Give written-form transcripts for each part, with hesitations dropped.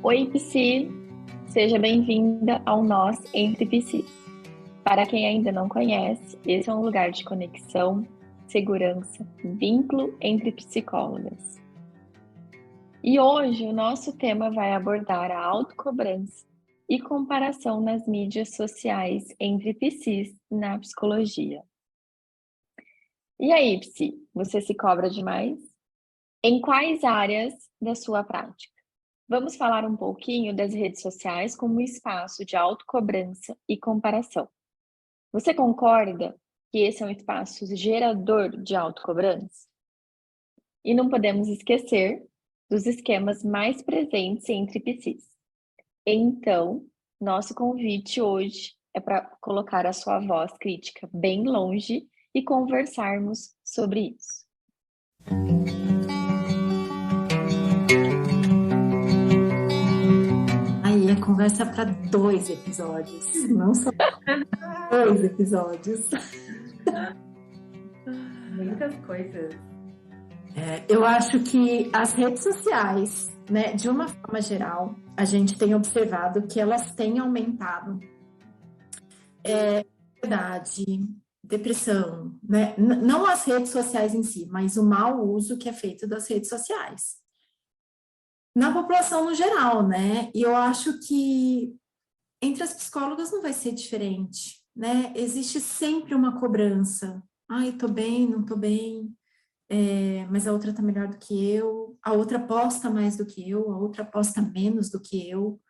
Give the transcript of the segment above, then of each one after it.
Oi, Psi! Seja bem-vinda ao Nós Entre Psis. Para quem ainda não conhece, esse é um lugar de conexão, segurança, vínculo entre psicólogas. E hoje o nosso tema vai abordar a autocobrança e comparação nas mídias sociais entre psis na psicologia. E aí, Psi, você se cobra demais? Em quais áreas da sua prática? Vamos falar um pouquinho das redes sociais como um espaço de autocobrança e comparação. Você concorda que esse é um espaço gerador de autocobrança? E não podemos esquecer dos esquemas mais presentes entre psis. Então, nosso convite hoje é para colocar a sua voz crítica bem longe e conversarmos sobre isso. Aí a conversa para 2 episódios, não só 2 episódios. Muitas coisas. Eu acho que as redes sociais, né, de uma forma geral, a gente tem observado que elas têm aumentado ansiedade, depressão, né? Não as redes sociais em si, mas o mau uso que é feito das redes sociais. Na população no geral, né? E eu acho que entre as psicólogas não vai ser diferente, né? Existe sempre uma cobrança. Ai, tô bem, não tô bem, mas a outra tá melhor do que eu, a outra posta mais do que eu, a outra posta menos do que eu.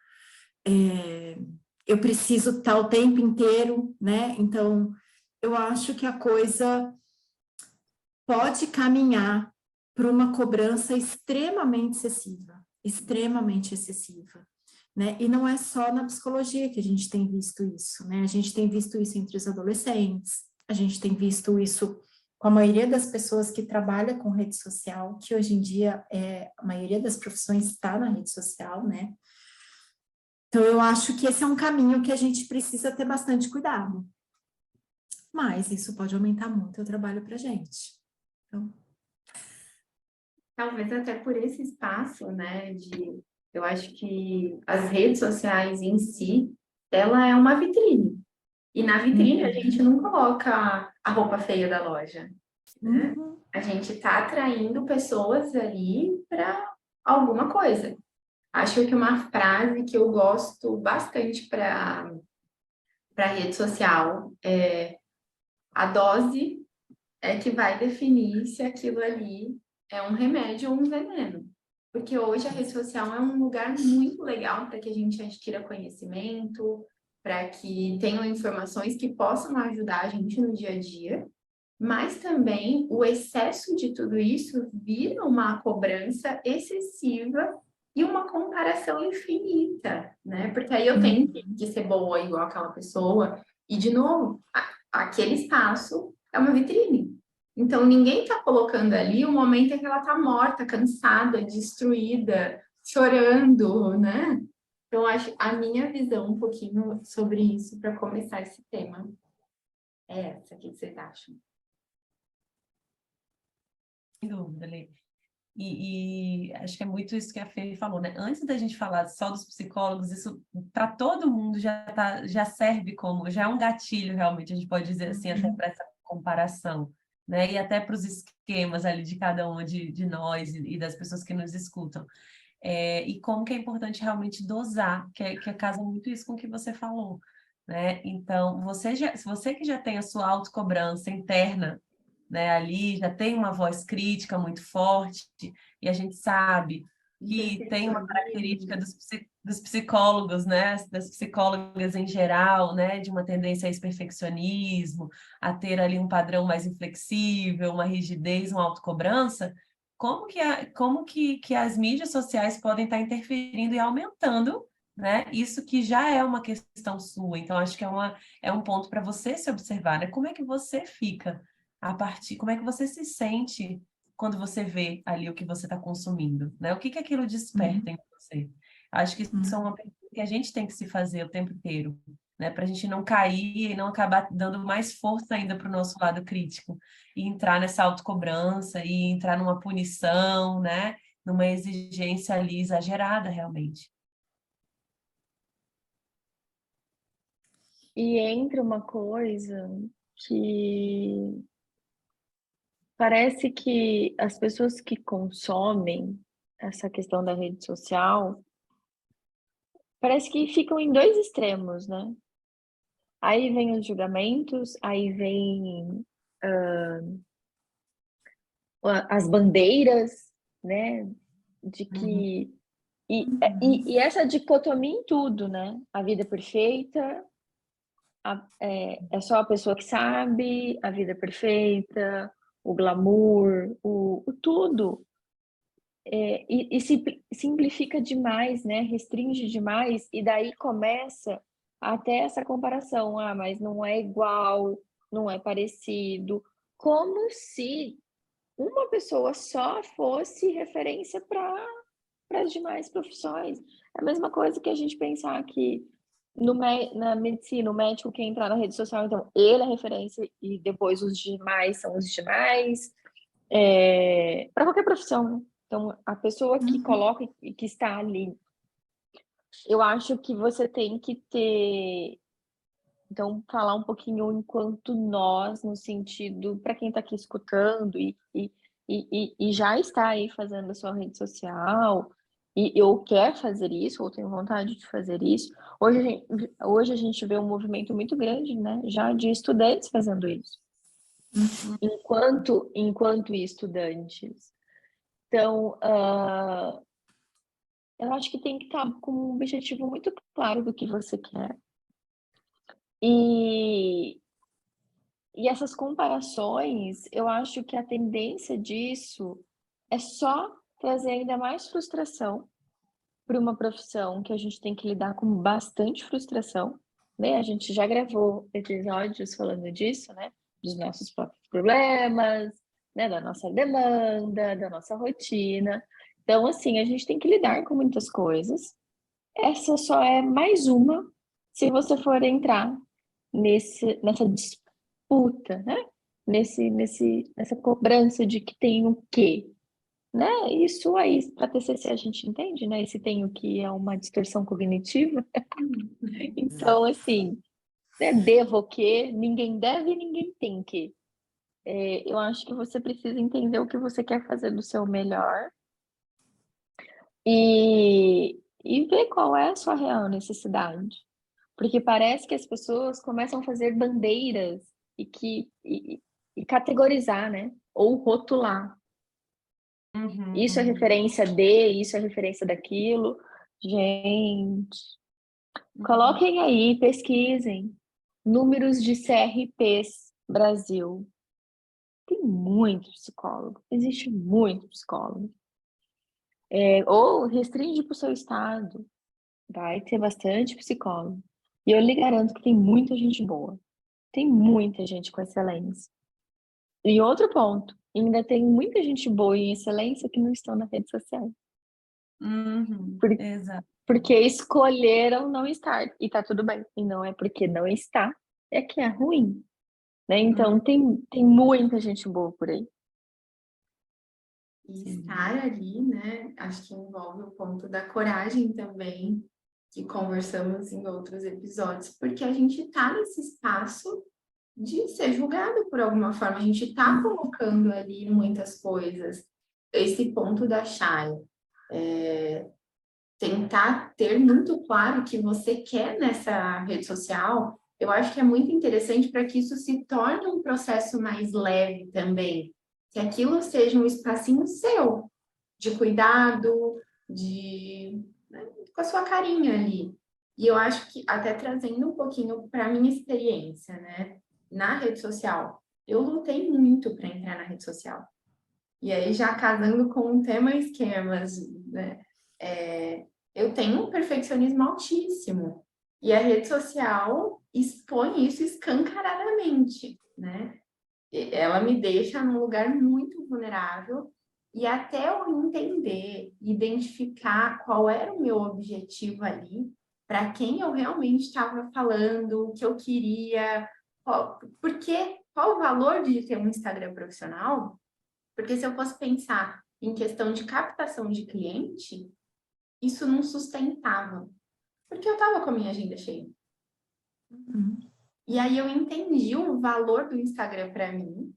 Eu preciso estar o tempo inteiro, né? Então, eu acho que a coisa pode caminhar para uma cobrança extremamente excessiva, né? E não é só na psicologia que a gente tem visto isso, né? A gente tem visto isso entre os adolescentes, a gente tem visto isso com a maioria das pessoas que trabalha com rede social, que hoje em dia a maioria das profissões está na rede social, né? Então, eu acho que esse é um caminho que a gente precisa ter bastante cuidado. Mas isso pode aumentar muito o trabalho para a gente. Então, Talvez até por esse espaço, né, eu acho que as redes sociais em si, ela é uma vitrine. E na vitrine a gente não coloca a roupa feia da loja, né? A gente está atraindo pessoas ali para alguma coisa. Acho que uma frase que eu gosto bastante para rede social é: a dose é que vai definir se aquilo ali é um remédio ou um veneno. Porque hoje a rede social é um lugar muito legal para que a gente adquira conhecimento, para que tenham informações que possam ajudar a gente no dia a dia, mas também o excesso de tudo isso vira uma cobrança excessiva e uma comparação infinita, né? Porque aí eu tenho que ser boa igual aquela pessoa, e de novo, aquele espaço é uma vitrine. Então, ninguém está colocando ali o momento em que ela está morta, cansada, destruída, chorando, né? Então, acho a minha visão um pouquinho sobre isso para começar esse tema é essa. O que vocês acham? Sem dúvida, Lê. E acho que é muito isso que a Fê falou, né? Antes da gente falar só dos psicólogos, isso para todo mundo já serve como, já é um gatilho realmente, a gente pode dizer assim, até para essa comparação, né? E até para os esquemas ali de cada um de nós e das pessoas que nos escutam. E como que é importante realmente dosar, que casa muito isso com o que você falou, né? Então, se você que já tem a sua autocobrança interna, né, ali já tem uma voz crítica muito forte, e a gente sabe que tem uma característica dos psicólogos, né, das psicólogas em geral, né, de uma tendência a esse perfeccionismo, a ter ali um padrão mais inflexível, uma rigidez, uma autocobrança. Como que as mídias sociais podem estar interferindo e aumentando, né, isso que já é uma questão sua? Então, acho que é um ponto para você se observar, né? Como é que você fica como é que você se sente quando você vê ali o que você está consumindo, né? O que aquilo desperta em você? Acho que isso é uma pergunta que a gente tem que se fazer o tempo inteiro, né? Para a gente não cair e não acabar dando mais força ainda para o nosso lado crítico e entrar nessa autocobrança e entrar numa punição, né? Numa exigência ali exagerada, realmente. E entra uma coisa que parece que as pessoas que consomem essa questão da rede social, parece que ficam em dois extremos, né? Aí vem os julgamentos, aí vem as bandeiras, né? De que e essa dicotomia em tudo, né? A vida perfeita, é só a pessoa que sabe, a vida perfeita, o glamour, o tudo. E simplifica demais, né? Restringe demais, e daí começa até essa comparação. Ah, mas não é igual, não é parecido. Como se uma pessoa só fosse referência para as demais profissões. É a mesma coisa que a gente pensar que na medicina, o médico que entrar na rede social, então ele é referência e depois os demais são os demais. Para qualquer profissão, né? Então, a pessoa que coloca e que está ali, eu acho que você tem que ter. Então, falar um pouquinho enquanto nós, no sentido, para quem está aqui escutando e já está aí fazendo a sua rede social, e ou quer fazer isso, ou tem vontade de fazer isso. Hoje a gente vê um movimento muito grande, né, já de estudantes fazendo isso, enquanto estudantes. Então, eu acho que tem que estar com um objetivo muito claro do que você quer. E essas comparações, eu acho que a tendência disso é só trazer ainda mais frustração para uma profissão que a gente tem que lidar com bastante frustração, né? A gente já gravou episódios falando disso, né? Dos nossos próprios problemas, né? Da nossa demanda, da nossa rotina. Então, assim, a gente tem que lidar com muitas coisas. Essa só é mais uma se você for entrar nessa disputa, né? Nessa cobrança de que tem o quê, né? Isso aí, para TCC a gente entende, né? Esse tem o que é uma distorção cognitiva. Então, assim, né? Devo o quê? Ninguém deve, ninguém tem que. Eu acho que você precisa entender o que você quer fazer do seu melhor e ver qual é a sua real necessidade. Porque parece que as pessoas começam a fazer bandeiras e categorizar, né? Ou rotular. Isso é referência de, isso é referência daquilo. Gente, coloquem aí, pesquisem. Números de CRPs Brasil. Tem muito psicólogo, existe muito psicólogo. Ou restringe para o seu estado. Vai ter bastante psicólogo. E eu lhe garanto que tem muita gente boa. Tem muita gente com excelência. E outro ponto, ainda tem muita gente boa em excelência que não estão na rede social. Exato. Porque escolheram não estar. E tá tudo bem. E não é porque não está, é que é ruim. Né? Então tem muita gente boa por aí. E estar ali, né? Acho que envolve o ponto da coragem também, que conversamos em outros episódios, porque a gente está nesse espaço de ser julgado por alguma forma, a gente está colocando ali muitas coisas. Esse ponto da Chay, tentar ter muito claro o que você quer nessa rede social, eu acho que é muito interessante para que isso se torne um processo mais leve também, que aquilo seja um espacinho seu, de cuidado, né, com a sua carinha ali. E eu acho que, até trazendo um pouquinho para a minha experiência, né, na rede social, eu lutei muito para entrar na rede social. E aí, já casando com o tema esquemas, né, eu tenho um perfeccionismo altíssimo. E a rede social expõe isso escancaradamente, né? Ela me deixa num lugar muito vulnerável e até eu entender, identificar qual era o meu objetivo ali, para quem eu realmente estava falando, o que eu queria, qual o valor de ter um Instagram profissional? Porque se eu fosse pensar em questão de captação de cliente, isso não sustentava, porque eu estava com a minha agenda cheia. Uhum. E aí eu entendi o valor do Instagram para mim,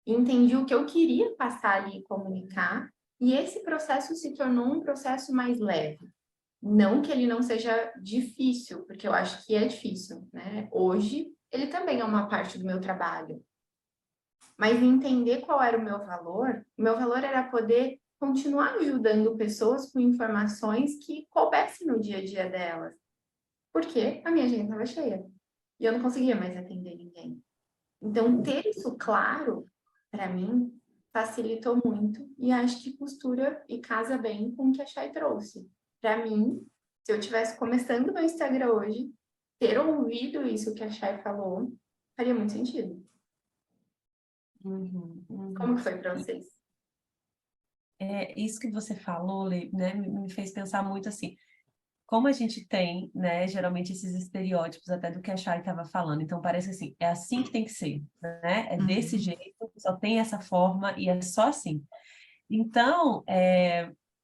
entendi o que eu queria passar ali e comunicar, e esse processo se tornou um processo mais leve. Não que ele não seja difícil, porque eu acho que é difícil, né? Hoje, ele também é uma parte do meu trabalho. Mas entender qual era o meu valor era poder continuar ajudando pessoas com informações que coubessem no dia a dia delas. Porque a minha agenda estava cheia. E eu não conseguia mais atender ninguém. Então, ter isso claro, para mim, facilitou muito. E acho que costura e casa bem com o que a Chay trouxe. Para mim, se eu estivesse começando meu Instagram hoje, ter ouvido isso que a Chay falou, faria muito sentido. Uhum, Como uhum. que foi para vocês? Isso que você falou, Lê, né, me fez pensar muito assim, como a gente tem, né, geralmente esses estereótipos até do que a Chay estava falando, então parece assim, é assim que tem que ser, né, é desse jeito, só tem essa forma e é só assim. Então,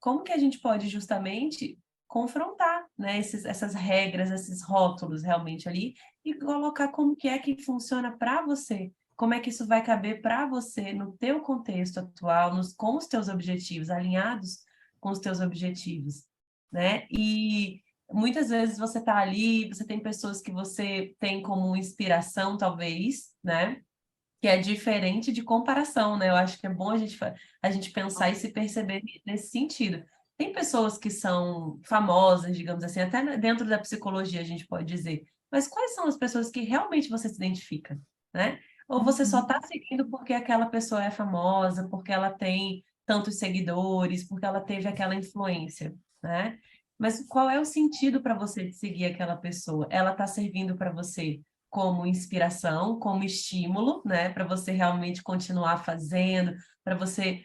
como que a gente pode justamente confrontar, né, essas regras, esses rótulos realmente ali e colocar como que é que funciona para você, como é que isso vai caber para você no teu contexto atual, com os teus objetivos, alinhados com os teus objetivos, né? E muitas vezes você está ali, você tem pessoas que você tem como inspiração, talvez, né? Que é diferente de comparação, né? Eu acho que é bom a gente pensar e se perceber nesse sentido. Tem pessoas que são famosas, digamos assim, até dentro da psicologia a gente pode dizer, mas quais são as pessoas que realmente você se identifica, né? Ou você só está seguindo porque aquela pessoa é famosa, porque ela tem tantos seguidores, porque ela teve aquela influência, né? Mas qual é o sentido para você de seguir aquela pessoa? Ela está servindo para você como inspiração, como estímulo, né, para você realmente continuar fazendo, para você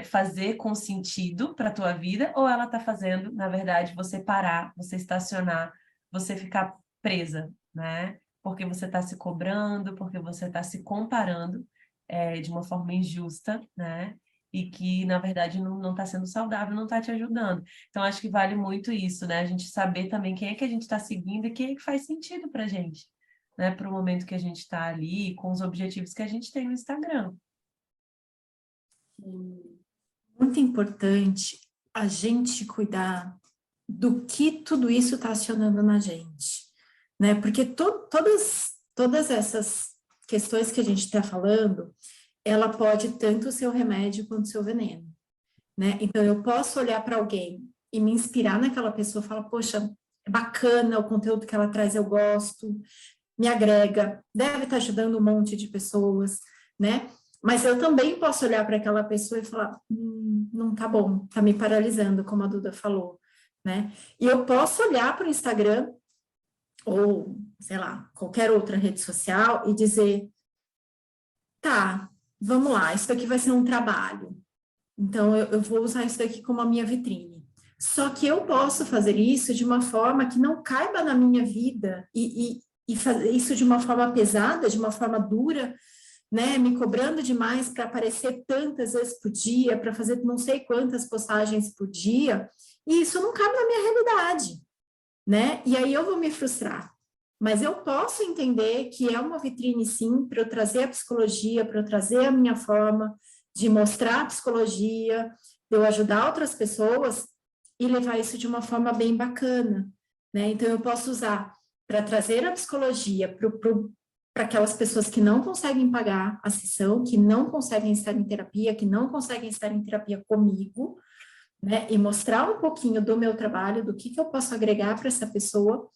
fazer com sentido para a tua vida, ou ela está fazendo, na verdade, você parar, você estacionar, você ficar presa, né? Porque você está se cobrando, porque você está se comparando de uma forma injusta, né? E que, na verdade, não está sendo saudável, não está te ajudando. Então, acho que vale muito isso, né? A gente saber também quem é que a gente está seguindo e quem é que faz sentido para a gente, né, para o momento que a gente está ali, com os objetivos que a gente tem no Instagram. Muito importante a gente cuidar do que tudo isso está acionando na gente, né? Porque todas essas questões que a gente está falando, ela pode tanto ser o remédio quanto ser o veneno, né? Então, eu posso olhar para alguém e me inspirar naquela pessoa, falar, poxa, é bacana o conteúdo que ela traz, eu gosto, me agrega, deve estar ajudando um monte de pessoas, né? Mas eu também posso olhar para aquela pessoa e falar, não tá bom, tá me paralisando, como a Duda falou, né? E eu posso olhar para o Instagram ou, sei lá, qualquer outra rede social e dizer, tá, vamos lá, isso aqui vai ser um trabalho. Então, eu vou usar isso daqui como a minha vitrine. Só que eu posso fazer isso de uma forma que não caiba na minha vida e fazer isso de uma forma pesada, de uma forma dura, né? Me cobrando demais para aparecer tantas vezes por dia, para fazer não sei quantas postagens por dia, e isso não cabe na minha realidade, né? E aí eu vou me frustrar. Mas eu posso entender que é uma vitrine, sim, para eu trazer a psicologia, para eu trazer a minha forma de mostrar a psicologia, de eu ajudar outras pessoas e levar isso de uma forma bem bacana, né? Então, eu posso usar para trazer a psicologia para aquelas pessoas que não conseguem pagar a sessão, que não conseguem estar em terapia, que não conseguem estar em terapia comigo, né? E mostrar um pouquinho do meu trabalho, do que eu posso agregar para essa pessoa,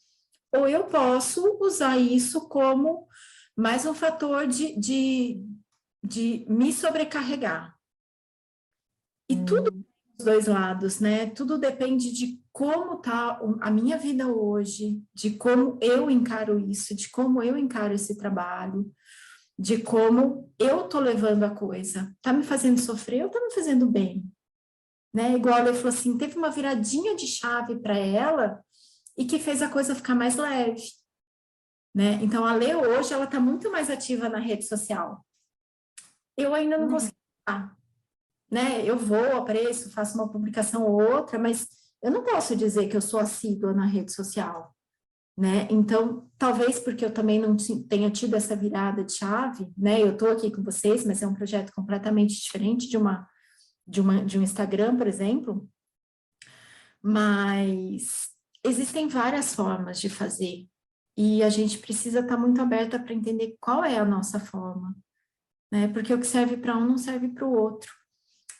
ou eu posso usar isso como mais um fator de me sobrecarregar. E tudo dos dois lados, né? Tudo depende de como tá a minha vida hoje, de como eu encaro isso, de como eu encaro esse trabalho, de como eu tô levando a coisa. Tá me fazendo sofrer ou tá me fazendo bem? Né? Igual ela falou assim, teve uma viradinha de chave para ela e que fez a coisa ficar mais leve, né? Então, a Lê hoje, ela tá muito mais ativa na rede social. Eu ainda não consegui, né? Eu vou, apareço, faço uma publicação ou outra, mas eu não posso dizer que eu sou assídua na rede social, né? Então, talvez porque eu também não tenha tido essa virada de chave, né? Eu estou aqui com vocês, mas é um projeto completamente diferente de um Instagram, por exemplo, mas existem várias formas de fazer e a gente precisa estar muito aberta para entender qual é a nossa forma, né? Porque o que serve para um não serve para o outro.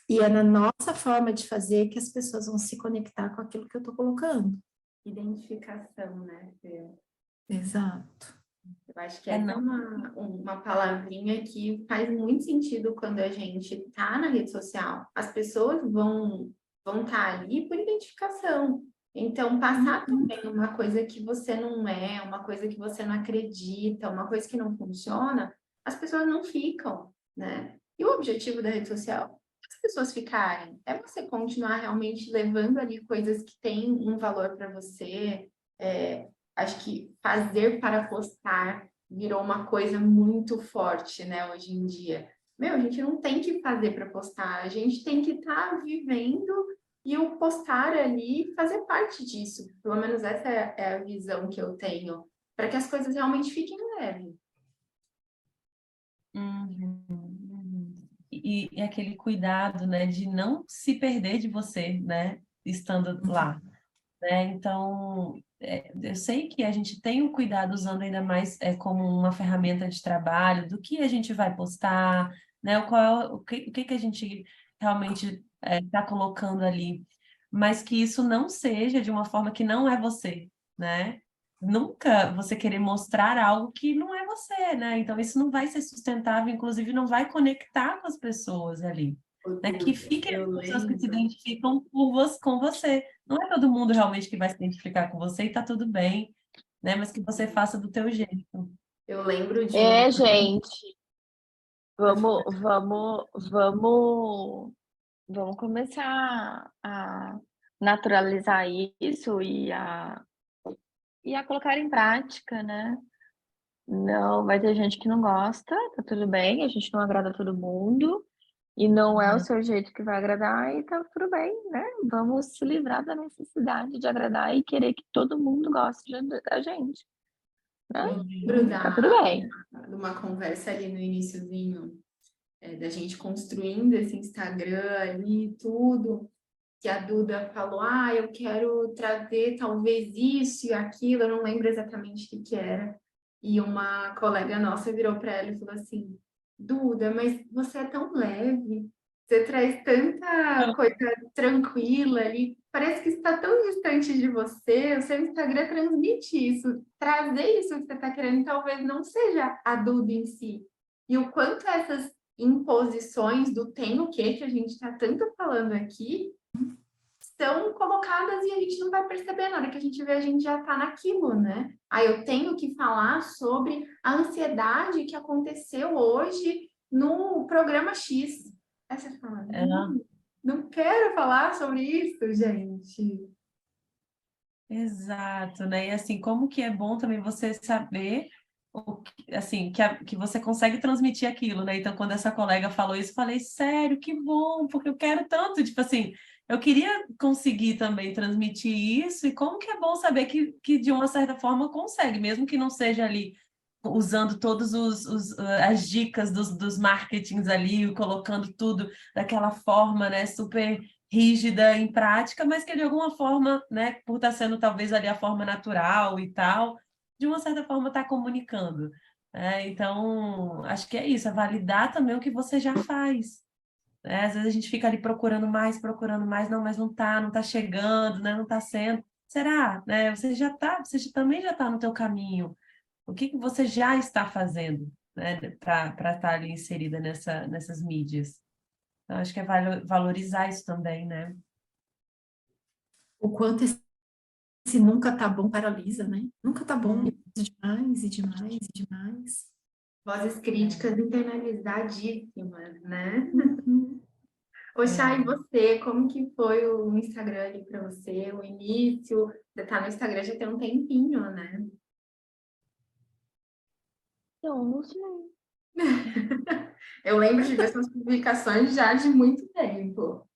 E é na nossa forma de fazer que as pessoas vão se conectar com aquilo que eu estou colocando. Identificação, né, Fê? Exato. Eu acho que essa é uma palavrinha que faz muito sentido quando a gente está na rede social. As pessoas vão estar ali por identificação. Então, passar também uma coisa que você não é, uma coisa que você não acredita, uma coisa que não funciona, as pessoas não ficam, né? E o objetivo da rede social é as pessoas ficarem. É você continuar realmente levando ali coisas que têm um valor para você, acho que fazer para postar virou uma coisa muito forte, né, hoje em dia. A gente não tem que fazer para postar, a gente tem que estar vivendo e o postar ali fazer parte disso. Pelo menos essa é a visão que eu tenho, para que as coisas realmente fiquem leves. E aquele cuidado, né, de não se perder de você, né, estando lá. Né? Então, eu sei que a gente tem o cuidado usando ainda mais como uma ferramenta de trabalho do que a gente vai postar, né? O que a gente realmente está colocando ali, mas que isso não seja de uma forma que não é você, né? Nunca você querer mostrar algo que não é você, né? Então, isso não vai ser sustentável, inclusive não vai conectar com as pessoas ali. Né? Que fiquem as pessoas que se identificam com você. Não é todo mundo realmente que vai se identificar com você e tá tudo bem, né? Mas que você faça do teu jeito. Eu lembro de Gente, vamos começar a naturalizar isso e a colocar em prática, né? Não, vai ter gente que não gosta, tá tudo bem, a gente não agrada todo mundo, e não é o seu jeito que vai agradar, e tá tudo bem, né? Vamos se livrar da necessidade de agradar e querer que todo mundo goste da gente, né? Eu lembro Tá tudo bem. de uma conversa ali no iniciozinho, da gente construindo esse Instagram ali e tudo, que a Duda falou, eu quero trazer talvez isso e aquilo, eu não lembro exatamente o que era. E uma colega nossa virou para ela e falou assim, Duda, mas você é tão leve, você traz tanta coisa tranquila ali, parece que está tão distante de você, o seu Instagram transmite isso, trazer isso que você está querendo talvez não seja a Duda em si. E o quanto essas imposições do tem o que a gente está tanto falando aqui, são colocadas e a gente não vai perceber, na hora que a gente vê, a gente já está naquilo, né? Eu tenho que falar sobre a ansiedade que aconteceu hoje no programa X. Aí você fala, não quero falar sobre isso, gente. Exato, né? E assim, como que é bom também você saber assim, que você consegue transmitir aquilo, né? Então, quando essa colega falou isso, eu falei, sério, que bom, porque eu quero tanto, tipo assim, eu queria conseguir também transmitir isso, e como que é bom saber que de uma certa forma consegue, mesmo que não seja ali usando todas as dicas dos marketings ali, colocando tudo daquela forma, né, super rígida em prática, mas que de alguma forma, né, por estar sendo talvez ali a forma natural e tal, de uma certa forma está comunicando. Então, acho que é isso, é validar também o que você já faz. Às vezes a gente fica ali procurando mais, não, mas não está chegando, né, não está sendo. Será? Né? Você também já está no teu caminho. O que você já está fazendo, né, para estar ali inserida nessas mídias? Então, acho que é valorizar isso também, né? O quanto esse nunca tá bom paralisa, né? Nunca tá bom, demais, e demais, e demais. Vozes críticas internalizadíssimas, né? Ô, Chay, e você, como que foi o Instagram ali para você, o início? Você tá no Instagram já tem um tempinho, né? Não sei. Eu lembro de ver suas publicações já de muito tempo.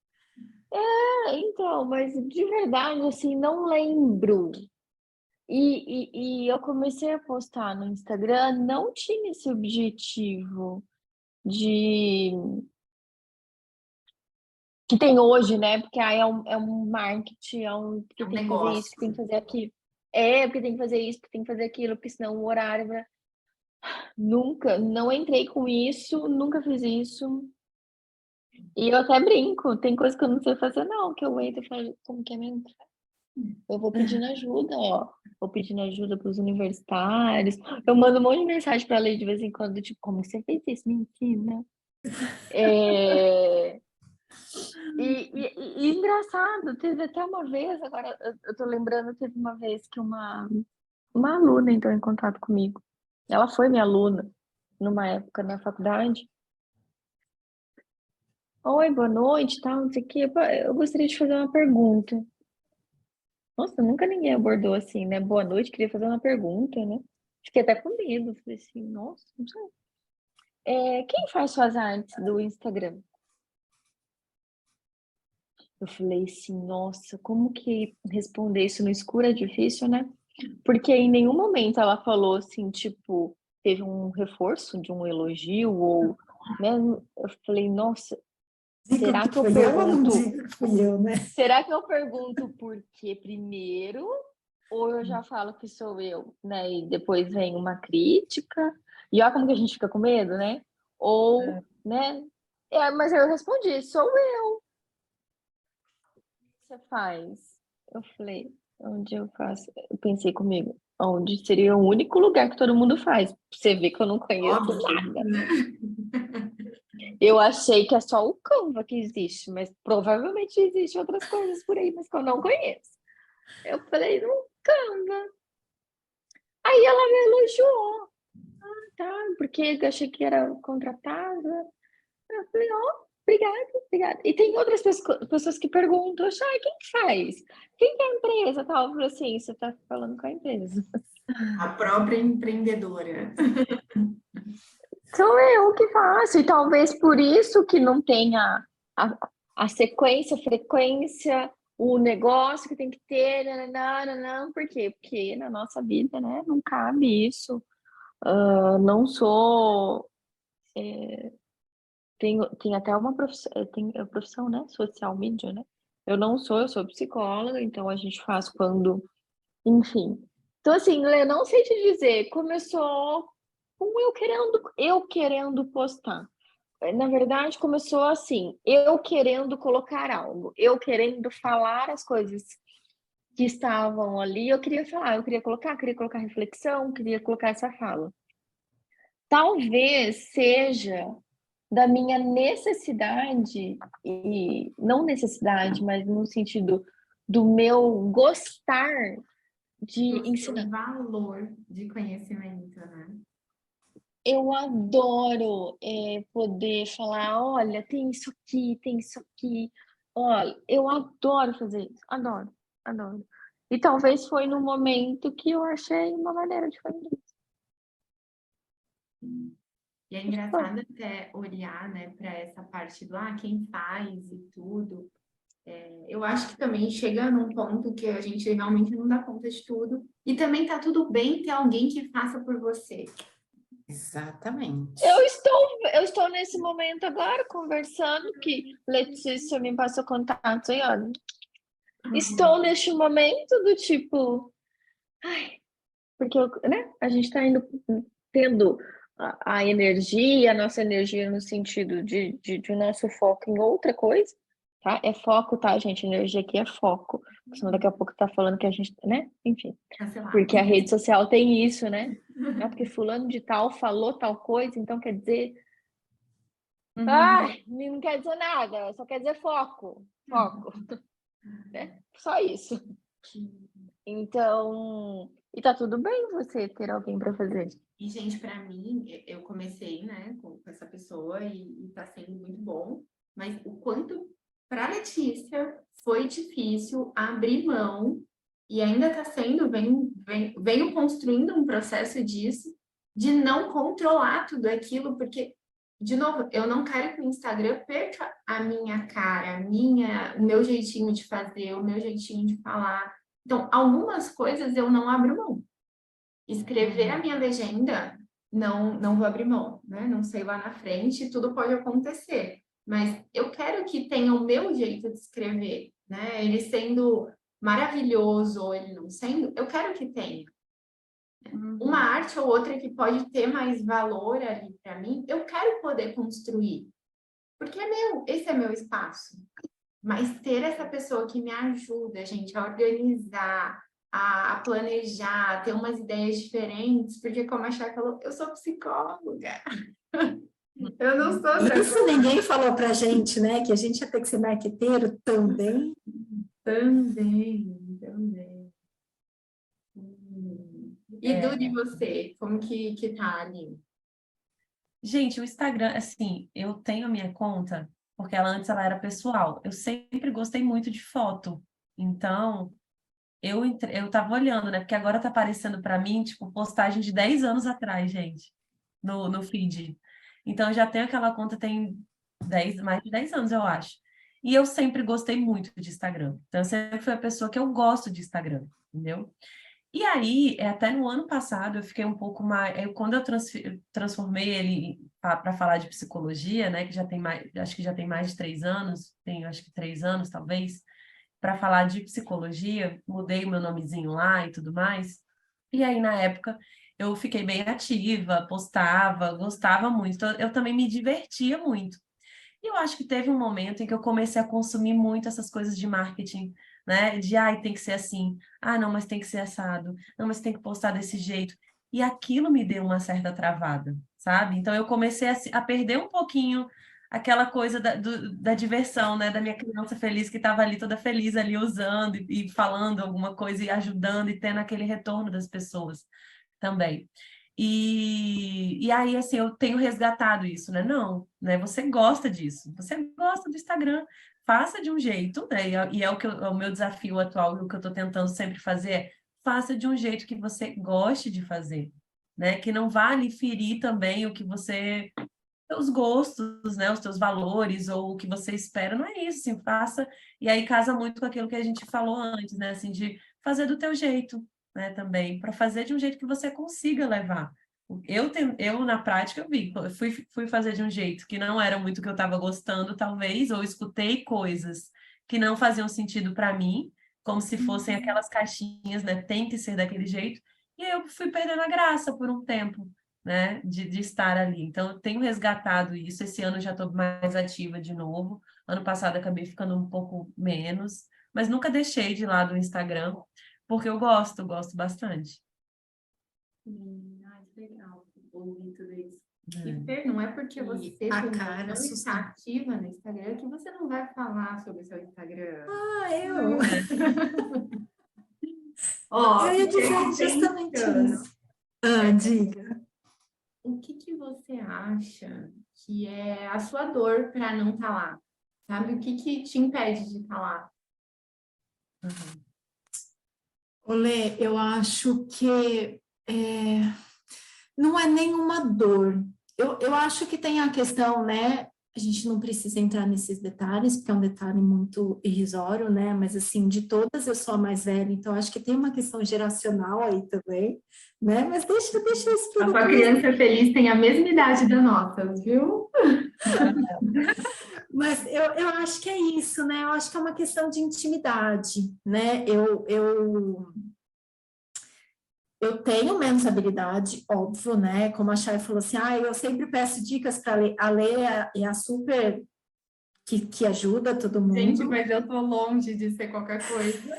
Então, mas de verdade, assim, não lembro. E eu comecei a postar no Instagram, não tinha esse objetivo de que tem hoje, né? Porque aí é um marketing, porque É um tem que fazer isso, negócio. que tem que fazer aquilo. Porque tem que fazer isso, porque tem que fazer aquilo, porque senão o horário. Nunca, não entrei com isso, nunca fiz isso. E eu até brinco, tem coisa que eu não sei fazer, não, que eu entro e falo, como que é mesmo? Eu vou pedindo ajuda, ó. Vou pedindo ajuda para os universitários. Eu mando um monte de mensagem para ler de vez em quando, tipo, como você fez isso? Me ensina. É... E engraçado, teve até uma vez, agora eu tô lembrando, teve uma vez que uma aluna entrou em contato comigo. Ela foi minha aluna numa época na faculdade. Oi, boa noite, tal, não sei o quê. Pô, eu gostaria de fazer uma pergunta. Nossa, nunca ninguém abordou assim, né? Boa noite, queria fazer uma pergunta, né? Fiquei até com medo. Falei assim, nossa, não sei. Quem faz suas artes do Instagram? Eu falei assim, nossa, como que responder isso no escuro é difícil, né? Porque em nenhum momento ela falou assim, tipo, teve um reforço de um elogio ou, né? Eu falei, nossa, Diga será que que eu foi eu ou não pergunto? diga que fui eu, né? Será que eu pergunto por quê primeiro? Ou eu já falo que sou eu, né? E depois vem uma crítica. E olha como que a gente fica com medo, né? Ou, né? Mas eu respondi, sou eu. O que você faz? Eu falei, onde eu faço? Eu pensei comigo, onde seria o único lugar que todo mundo faz. Você vê que eu não conheço Óbvio, nada. né? Eu achei que é só o Canva que existe, mas provavelmente existem outras coisas por aí, mas que eu não conheço. Eu falei, no Canva. Aí ela me elogiou, tá? Porque eu achei que era contratada. Eu falei, ó, obrigada, obrigada. E tem outras pessoas que perguntam, ah, quem que faz? Quem que é a empresa? Tal. Eu falei assim, você tá falando com a empresa. A própria empreendedora. Sou eu que faço. E talvez por isso que não tenha a sequência, a frequência, o negócio que tem que ter, não, por quê? Porque na nossa vida, né, não cabe isso. Não sou. Tem até uma profissão, tem a profissão, né? Social media, né? Eu não sou, eu sou psicóloga, então a gente faz quando, enfim. Então, assim, Lê, não sei te dizer, começou com eu querendo postar. Na verdade, começou assim, eu querendo colocar algo, eu querendo falar as coisas que estavam ali, eu queria falar, queria colocar reflexão, queria colocar essa fala. Talvez seja da minha necessidade, e não necessidade, mas no sentido do meu gostar de O seu ensinar. valor de conhecimento, né? Eu adoro poder falar, olha, tem isso aqui. Olha, eu adoro fazer isso, adoro, adoro. E talvez foi no momento que eu achei uma maneira de fazer isso. E é Acho que foi. engraçado até olhar, né, para essa parte do quem faz e tudo. Eu acho que também chega num ponto que a gente realmente não dá conta de tudo. E também tá tudo bem ter alguém que faça por você. Exatamente. Eu estou nesse momento agora conversando que Letícia me passou contato e olha, estou neste momento do tipo, porque né, a gente está indo tendo a energia, a nossa energia no sentido de o nosso foco em outra coisa, tá? É foco, tá, gente? Energia aqui é foco. Senão daqui a pouco tá falando que a gente, né? Enfim. Cancelado. Porque a rede social tem isso, né? Não, porque fulano de tal falou tal coisa, então quer dizer. Não quer dizer nada, só quer dizer foco. Foco, né? Só isso. Então, e tá tudo bem você ter alguém para fazer. E, gente, para mim, eu comecei, né, com essa pessoa e tá sendo muito bom, mas o quanto para Letícia foi difícil abrir mão e ainda está sendo, venho construindo um processo disso, de não controlar tudo aquilo, porque, de novo, eu não quero que o Instagram perca a minha cara, o meu jeitinho de fazer, o meu jeitinho de falar. Então, algumas coisas eu não abro mão. Escrever a minha legenda, não vou abrir mão, né? Não sei lá na frente, tudo pode acontecer. Mas eu quero que tenha o meu jeito de escrever, né? Ele sendo maravilhoso ou ele não sendo, eu quero que tenha. Uma arte ou outra que pode ter mais valor ali para mim, eu quero poder construir. Porque é meu, esse é meu espaço. Mas ter essa pessoa que me ajuda, gente, a organizar, a planejar, a ter umas ideias diferentes, porque como a Chay falou, eu sou psicóloga. Eu não sou outra Isso coisa. ninguém falou pra gente, né? Que a gente ia ter que ser marqueteiro também. Também. E É. de você, como que tá ali? Gente, o Instagram, assim, eu tenho a minha conta, porque ela era pessoal. Eu sempre gostei muito de foto. Então, eu tava olhando, né? Porque agora tá aparecendo para mim, tipo, postagem de 10 anos atrás, gente, no feed. Então, eu já tenho aquela conta tem mais de 10 anos, eu acho. E eu sempre gostei muito de Instagram. Então, eu sempre fui a pessoa que eu gosto de Instagram, entendeu? E aí, até no ano passado, eu fiquei um pouco mais. Quando eu transformei ele para falar de psicologia, né, que já tem mais, acho que já tem mais de 3 anos, tem acho que 3 anos talvez, para falar de psicologia, mudei o meu nomezinho lá e tudo mais. E aí, na época, eu fiquei bem ativa, postava, gostava muito. Então, eu também me divertia muito. E eu acho que teve um momento em que eu comecei a consumir muito essas coisas de marketing, né? De, ai, tem que ser assim. Ah, não, mas tem que ser assado. Não, mas tem que postar desse jeito. E aquilo me deu uma certa travada, sabe? Então eu comecei a perder um pouquinho aquela coisa da diversão, né? Da minha criança feliz que estava ali, toda feliz ali usando e falando alguma coisa e ajudando e tendo aquele retorno das pessoas também. E aí, assim, eu tenho resgatado isso, né? Não, né? Você gosta disso, você gosta do Instagram, faça de um jeito, né? E é o meu desafio atual, e o que eu estou tentando sempre fazer é faça de um jeito que você goste de fazer, né? Que não vá lhe ferir também o que você, os gostos, né? Os teus valores ou o que você espera, não é isso, assim, faça. E aí casa muito com aquilo que a gente falou antes, né? Assim, de fazer do teu jeito, né, também, para fazer de um jeito que você consiga levar. Eu na prática, eu vi, eu fui fazer de um jeito que não era muito o que eu estava gostando, talvez, ou escutei coisas que não faziam sentido para mim, como se fossem aquelas caixinhas, né, tem que ser daquele jeito, e aí eu fui perdendo a graça por um tempo, né, de estar ali. Então, eu tenho resgatado isso, esse ano eu já estou mais ativa de novo, ano passado acabei ficando um pouco menos, mas nunca deixei de lado o Instagram, porque eu gosto bastante. Ai, que legal ouvir tudo isso. É. E Fer, não é porque E você a não cara está assusta. ativa no Instagram que você não vai falar sobre o seu Instagram. Ah, eu Ó, ia fiquei dizer aqui justamente pensando. isso. Ah, diga. O que você acha que é a sua dor para não estar lá? Sabe? O que te impede de estar lá? Uhum. Olê, eu acho que não é nenhuma dor. Eu acho que tem a questão, né? A gente não precisa entrar nesses detalhes, porque é um detalhe muito irrisório, né? Mas, assim, de todas eu sou a mais velha, então acho que tem uma questão geracional aí também, né? Mas deixa isso para A sua depois. criança feliz tem a mesma idade da nossa, viu? Mas eu acho que é isso, né? Eu acho que é uma questão de intimidade, né? Eu tenho menos habilidade, óbvio, né? Como a Chay falou assim, eu sempre peço dicas para ler. A Lê é a super que ajuda todo Gente, mundo. mas eu tô longe de ser qualquer coisa.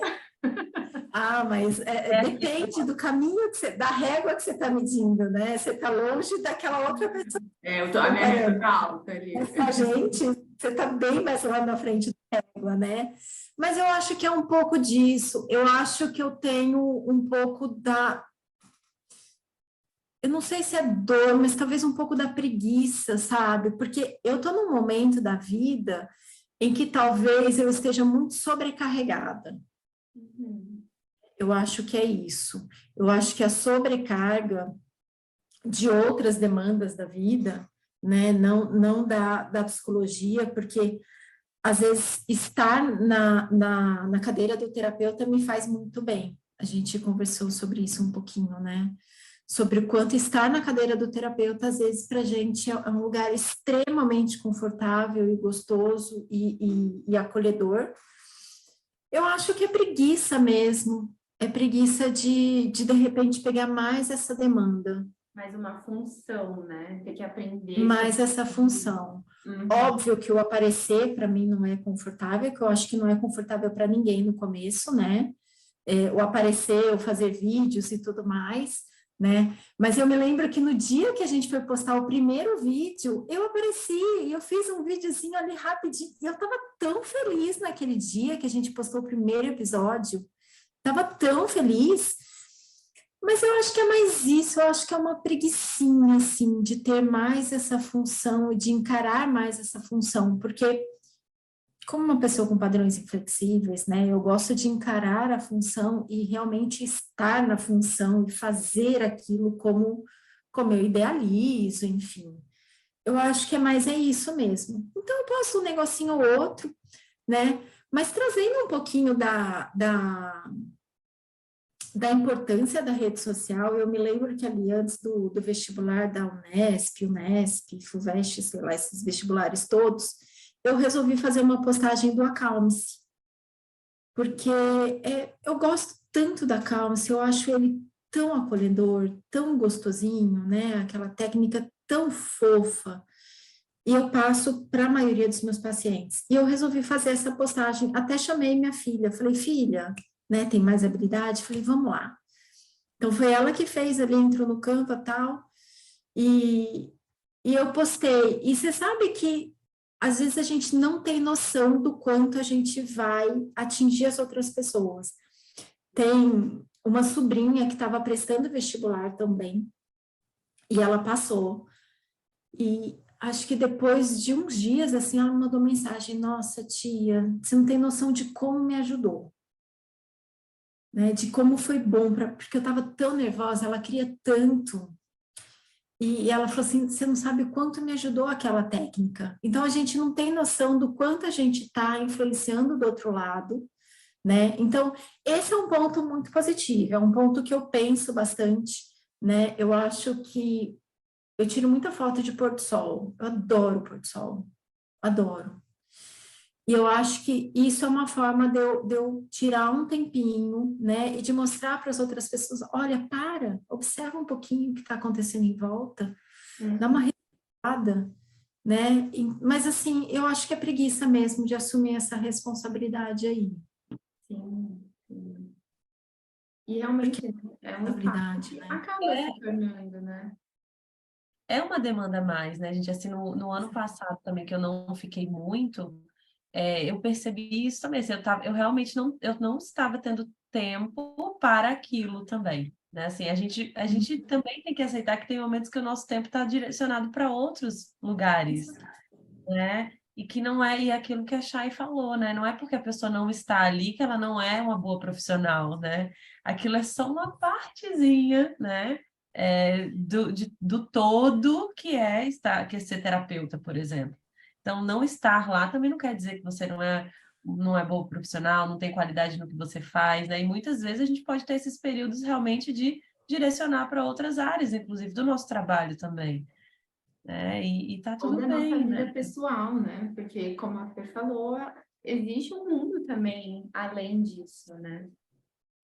Mas Aqui, depende do caminho, da régua que você está medindo, né? Você está longe daquela outra pessoa. A minha régua tá alta ali. Essa gente, você está bem mais lá na frente da régua, né? Mas eu acho que é um pouco disso. Eu acho que eu tenho um pouco eu não sei se é dor, mas talvez um pouco da preguiça, sabe? Porque eu estou num momento da vida em que talvez eu esteja muito sobrecarregada. Eu acho que é isso. Eu acho que a sobrecarga de outras demandas da vida, né, não da psicologia, porque às vezes, estar na cadeira do terapeuta me faz muito bem. A gente conversou sobre isso um pouquinho, né? Sobre o quanto estar na cadeira do terapeuta, às vezes, para a gente é um lugar extremamente confortável e gostoso e acolhedor. Eu acho que é preguiça mesmo, é preguiça de repente, pegar mais essa demanda. Mais uma função, né? Ter que aprender Mais sobre essa função. Uhum. Óbvio que o aparecer, para mim, não é confortável, que eu acho que não é confortável para ninguém no começo, né? O aparecer, o fazer vídeos e tudo mais, né? Mas eu me lembro que no dia que a gente foi postar o primeiro vídeo, eu apareci e eu fiz um videozinho ali rapidinho, e eu estava tão feliz naquele dia que a gente postou o primeiro episódio, estava tão feliz, mas eu acho que é mais isso, eu acho que é uma preguicinha, assim, de ter mais essa função e de encarar mais essa função, porque como uma pessoa com padrões inflexíveis, né, eu gosto de encarar a função e realmente estar na função e fazer aquilo como eu idealizo, enfim. Eu acho que é isso mesmo. Então, eu posto um negocinho ou outro, né, mas trazendo um pouquinho da importância da rede social, eu me lembro que ali antes do vestibular da Unesp, FUVEST, sei lá, esses vestibulares todos, eu resolvi fazer uma postagem do Acalme-se, porque eu gosto tanto da Acalme-se, eu acho ele tão acolhedor, tão gostosinho, né, aquela técnica tão fofa, e eu passo para a maioria dos meus pacientes. E eu resolvi fazer essa postagem, até chamei minha filha, falei, filha, né, tem mais habilidade? Falei, vamos lá. Então, foi ela que fez ali, entrou no campo e tal, e eu postei. E você sabe que, às vezes, a gente não tem noção do quanto a gente vai atingir as outras pessoas. Tem uma sobrinha que estava prestando vestibular também, e ela passou. E acho que depois de uns dias, assim, ela me mandou mensagem, nossa, tia, você não tem noção de como me ajudou. Né, de como foi bom, porque eu estava tão nervosa, ela queria tanto. E ela falou assim, você não sabe o quanto me ajudou aquela técnica. Então, a gente não tem noção do quanto a gente está influenciando do outro lado, né? Então, esse é um ponto muito positivo, é um ponto que eu penso bastante, né? Eu acho que eu tiro muita foto de pôr do sol, eu adoro pôr do sol, adoro. E eu acho que isso é uma forma de eu tirar um tempinho, né, e de mostrar para as outras pessoas, olha, observa um pouquinho o que está acontecendo em volta, dá uma respirada, né, mas assim, eu acho que é preguiça mesmo de assumir essa responsabilidade aí. Sim, sim. E realmente é um impacto que Né? acaba se tornando, né? É uma demanda a mais, né, gente? Assim, no ano passado também, que eu não fiquei muito, eu percebi isso também. Assim, eu realmente eu não estava tendo tempo para aquilo também, né? Assim, a gente também tem que aceitar que tem momentos que o nosso tempo está direcionado para outros lugares, né? E que não é e é aquilo que a Chay falou, né? Não é porque a pessoa não está ali que ela não é uma boa profissional, né? Aquilo é só uma partezinha, né? Do todo que é ser terapeuta, por exemplo. Então, não estar lá também não quer dizer que você não é bom profissional, não tem qualidade no que você faz, né? E muitas vezes a gente pode ter esses períodos realmente de direcionar para outras áreas, inclusive do nosso trabalho também, né? E tá Ou tudo da nossa bem, vida né? pessoal, né? Porque, como a Fer falou, existe um mundo também além disso, né?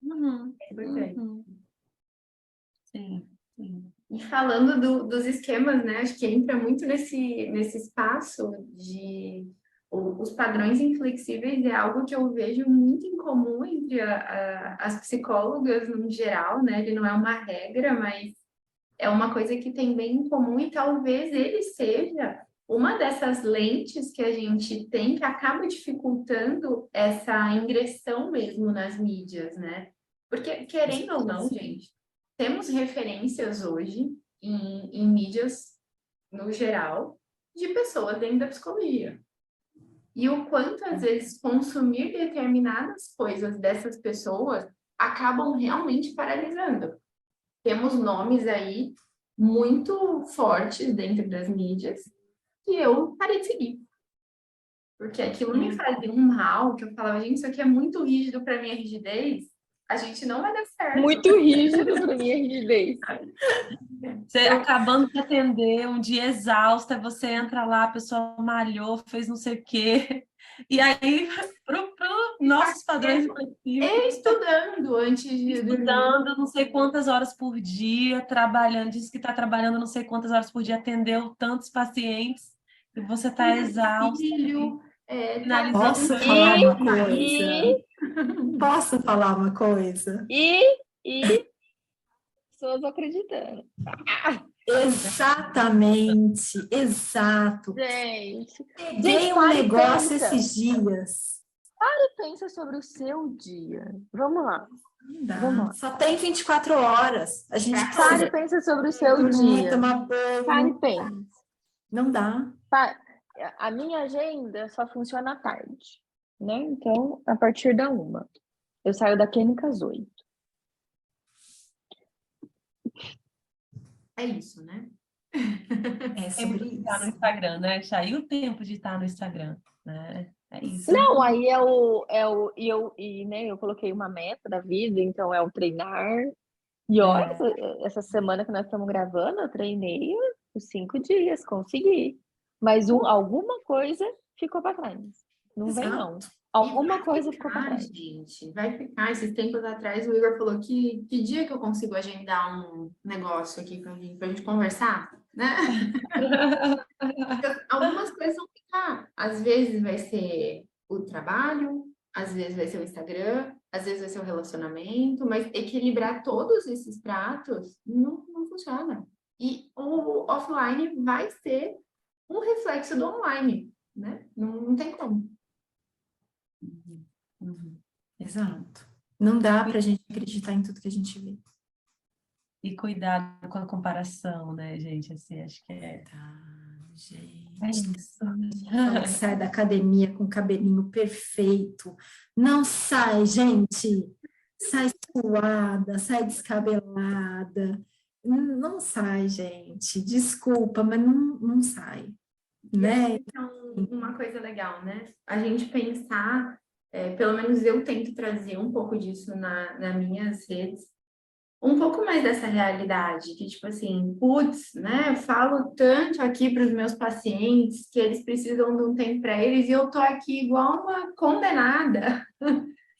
Uhum, É importante. uhum. Sim, sim. E falando dos esquemas, né? Acho que entra muito nesse espaço de... Os padrões inflexíveis é algo que eu vejo muito em comum entre as psicólogas no geral, né? Ele não é uma regra, mas é uma coisa que tem bem em comum e talvez ele seja uma dessas lentes que a gente tem que acaba dificultando essa ingressão mesmo nas mídias, né? Porque, querendo ou não, gente, temos referências hoje em mídias, no geral, de pessoas dentro da psicologia. E o quanto, às vezes, consumir determinadas coisas dessas pessoas acabam realmente paralisando. Temos nomes aí muito fortes dentro das mídias que eu parei de seguir. Porque aquilo me fazia um mal, que eu falava, gente, isso aqui é muito rígido para minha rigidez, a gente não vai dar certo. Muito rígido para minha rigidez. Você acabando de atender, um dia exausta, você entra lá, a pessoa malhou, fez não sei o quê. E aí, pro nossos padrões Estudando antes de dormir. estudando não sei quantas horas por dia, trabalhando, diz que está trabalhando não sei quantas horas por dia, atendeu tantos pacientes, e você está exausto. Filho, Finalizando. Posso falar uma coisa? Posso falar uma coisa? E pessoas acreditando. Exatamente, exato. Gente, Peguei um pare e negócio pensa. esses dias. Pensa sobre o seu dia. Vamos lá. Não dá. Vamos lá. Só tem 24 horas. A gente Pare precisa e pensa sobre o seu dormir, dia. tomar Pare e banho. pensa. Não dá. A minha agenda só funciona à tarde, né? Então, a partir da 1. Eu saio da clínica às 8. É isso, né? É Tempo sobre de estar no isso. Instagram, né? Saiu o tempo de estar no Instagram, né? É isso. Não, aí eu coloquei uma meta da vida, então é o treinar. E olha, essa semana que nós estamos gravando, eu treinei os 5 dias, consegui. Mas alguma coisa ficou para trás. Não vem, não. Alguma coisa ficou para trás. Gente, vai ficar. Esses tempos atrás, o Igor falou que dia que eu consigo agendar um negócio aqui pra gente conversar, né? Algumas coisas vão ficar. Às vezes vai ser o trabalho, às vezes vai ser o Instagram, às vezes vai ser o relacionamento, mas equilibrar todos esses pratos não funciona. E o offline vai ser um reflexo do online, né? Não tem como. Exato. Não dá pra gente acreditar em tudo que a gente vê. E cuidado com a comparação, né, gente? Assim, acho que é Gente. isso. Fala que sai da academia com o cabelinho perfeito. Não sai, gente. Sai suada, sai descabelada. Não sai, gente. Desculpa, mas não sai. Né? Então, uma coisa legal, né? A gente pensar, pelo menos eu tento trazer um pouco disso nas minhas redes, um pouco mais dessa realidade, que tipo assim, putz, né? Eu falo tanto aqui para os meus pacientes que eles precisam de um tempo para eles e eu tô aqui igual uma condenada,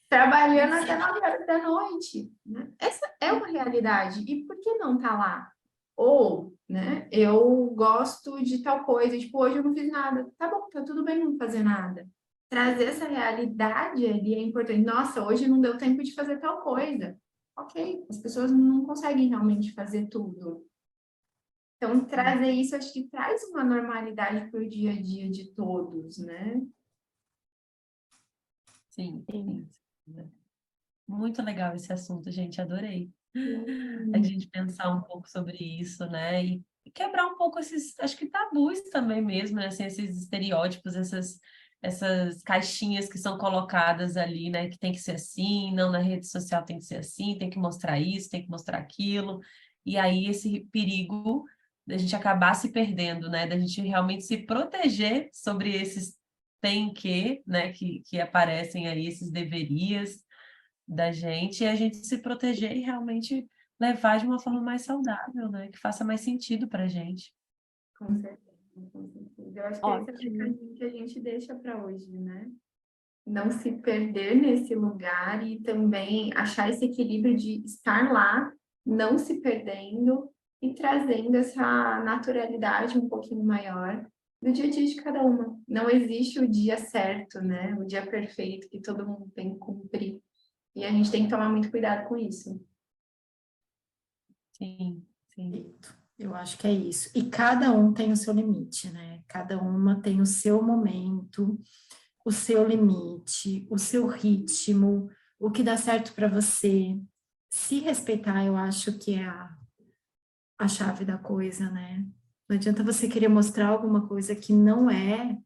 trabalhando até 9 horas da noite, né? Essa é uma realidade, e por que não tá lá? Ou, né, eu gosto de tal coisa, tipo, hoje eu não fiz nada. Tá bom, tá tudo bem não fazer nada. Trazer essa realidade ali é importante. Nossa, hoje não deu tempo de fazer tal coisa. Ok, as pessoas não conseguem realmente fazer tudo. Então, trazer isso, acho que traz uma normalidade para o dia a dia de todos, né? Sim. Muito legal esse assunto, gente, adorei. A gente pensar um pouco sobre isso, né? E quebrar um pouco esses, acho que tabus também mesmo, né? Assim, esses estereótipos, essas caixinhas que são colocadas ali, né? Que tem que ser assim, não na rede social tem que ser assim, tem que mostrar isso, tem que mostrar aquilo. E aí esse perigo da gente acabar se perdendo, né? Da gente realmente se proteger sobre esses tem que, né? Que aparecem aí, esses deverias da gente, e a gente se proteger e realmente levar de uma forma mais saudável, né? Que faça mais sentido para a gente. Com certeza, com certeza. Eu acho que esse é o recadinho que a gente deixa para hoje, né? Não se perder nesse lugar e também achar esse equilíbrio de estar lá, não se perdendo e trazendo essa naturalidade um pouquinho maior do dia a dia de cada uma. Não existe o dia certo, né? O dia perfeito que todo mundo tem que cumprir. E a gente tem que tomar muito cuidado com isso. Sim. Eu acho que é isso. E cada um tem o seu limite, né? Cada uma tem o seu momento, o seu limite, o seu ritmo, o que dá certo para você. Se respeitar, eu acho que é a chave da coisa, né? Não adianta você querer mostrar alguma coisa que não é,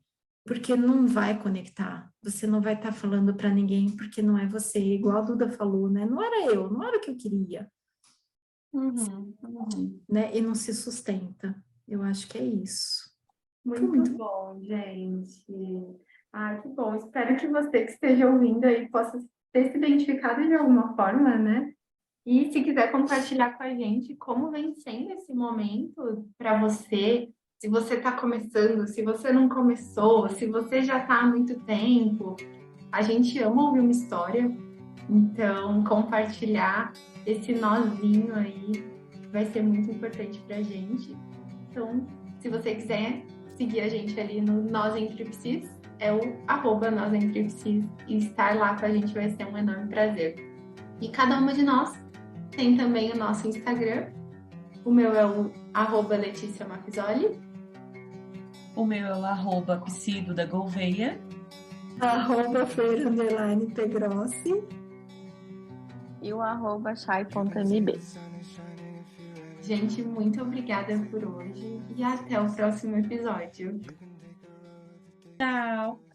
porque não vai conectar. Você não vai estar falando para ninguém porque não é você, igual a Duda falou, né? Não era eu, não era o que eu queria. Né? E não se sustenta. Eu acho que é isso. Muito bom, gente. Ah, que bom. Espero que você que esteja ouvindo aí possa ter se identificado de alguma forma, né? E se quiser compartilhar com a gente como vem sendo esse momento para você, se você está começando, se você não começou, se você já está há muito tempo, a gente ama ouvir uma história, então compartilhar esse nozinho aí vai ser muito importante para a gente. Então, se você quiser seguir a gente ali no Nós Entre Psis, é o @Nós Entre Psis, e estar lá com a gente vai ser um enorme prazer. E cada uma de nós tem também o nosso Instagram. O meu é o @Letícia Mafisoli. O meu é o @Psido da Gouveia. @Feira_Pegrossi. E o @chai.mb. Gente, muito obrigada por hoje e até o próximo episódio. Tchau!